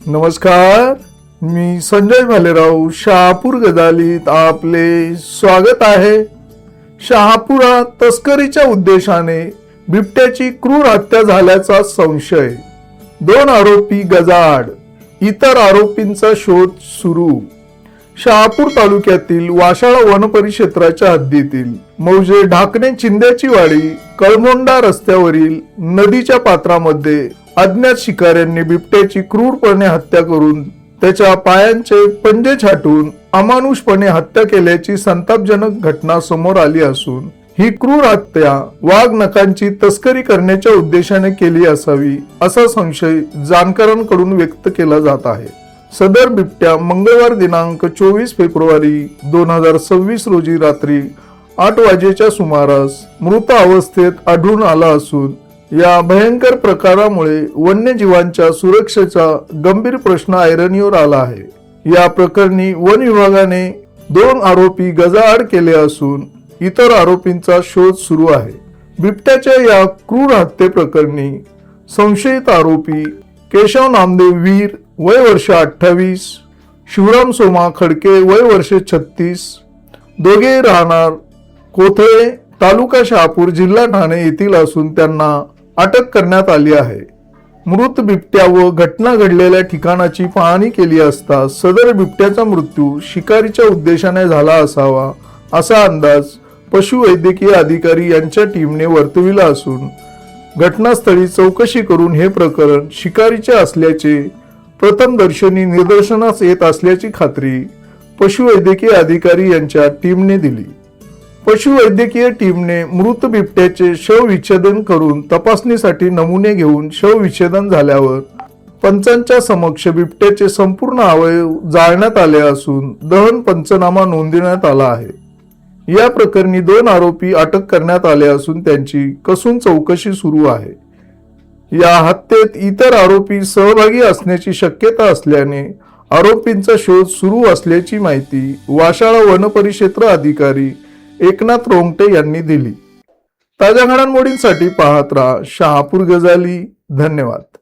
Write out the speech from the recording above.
नमस्कार, मी संजय भालेराव शहापूर गजालीत आपले स्वागत आहे। शहापुरात तस्करीच्या उद्देशाने बिबट्याची क्रूर हत्या झाल्याचा संशय, 2 आरोपी गजाआड, इतर आरोपींचा शोध सुरू। शहापूर तालुक्यातील वाशाळा वनपरिक्षेत्राच्या हद्दीतील मौजे ढाकणे चिंद्याची वाडी कळमोंडा रस्त्यावरील नदीच्या पात्रामध्ये अज्ञात शिकाऱ्यांनी बिबट्याची क्रूरपणे हत्या करून त्याच्या पायांचे पंजे छाटून अमानुषपणे हत्या केल्याची संतापजनक घटना समोर आली असून ही क्रूर हत्या वाघ नखांची तस्करी करण्याच्या उद्देशाने केली असावी असा संशय जाणकारांकडून व्यक्त केला जात आहे। सदर बिबट्या मंगळवार दिनांक 24 फेब्रुवारी 2026 रोजी रात्री 8 वाजेच्या सुमारास मृत अवस्थेत आढळून आला असून या भयंकर प्रकारामुळे वन्यजीवांच्या सुरक्षेचा गंभीर प्रश्न ऐरणीवर आला आहे। या प्रकरणी वन विभागाने 2 आरोपी गजाआड केले असून इतर आरोपींचा शोध सुरू आहे। बिबट्याच्या या क्रूर हत्येप्रकरणी संशयित आरोपी केशव नामदेव वीर वय वर्ष 28, शिवराम सोमा खडके वय वर्ष 36, दोघे राहणार कोथळे तालुका शहापूर जिल्हा ठाणे येथील असून त्यांना अटक करण्यात आली आहे। मृत बिबट्या व घटना घडलेल्या ठिकाणाची पाहणी केली असता सदर बिबट्याचा मृत्यू शिकारीच्या उद्देशाने झाला असावा असा अंदाज पशुवैद्यकीय अधिकारी यांच्या टीमने वर्तविला असून घटनास्थळी चौकशी करून हे प्रकरण शिकारीचे असल्याचे प्रथमदर्शनी निदर्शनास येत असल्याची खात्री पशुवैद्यकीय अधिकारी यांच्या टीमने दिली। पशुवैद्यकीय टीमने मृत बिबट्याचे शवविच्छेदन करून तपासणीसाठी नमुने घेऊन शवविच्छेदन झाल्यावर पंचांच्या समक्ष बिबट्याचे संपूर्ण अवयव जाळण्यात आले असून दहन पंचनामा नोंदविण्यात आला आहे। या प्रकरणी 2 आरोपी अटक करण्यात आले असून त्यांची कसून चौकशी सुरू आहे। या हत्येत इतर आरोपी सहभागी असण्याची शक्यता असल्याने आरोपींचा शोध सुरू असल्याची माहिती वाशाळा वनपरिक्षेत्र अधिकारी एकनाथ रोंगटे यांनी दिली। ताज्या घडामोडींसाठी पाहत राहा शहापूर गजाली। धन्यवाद।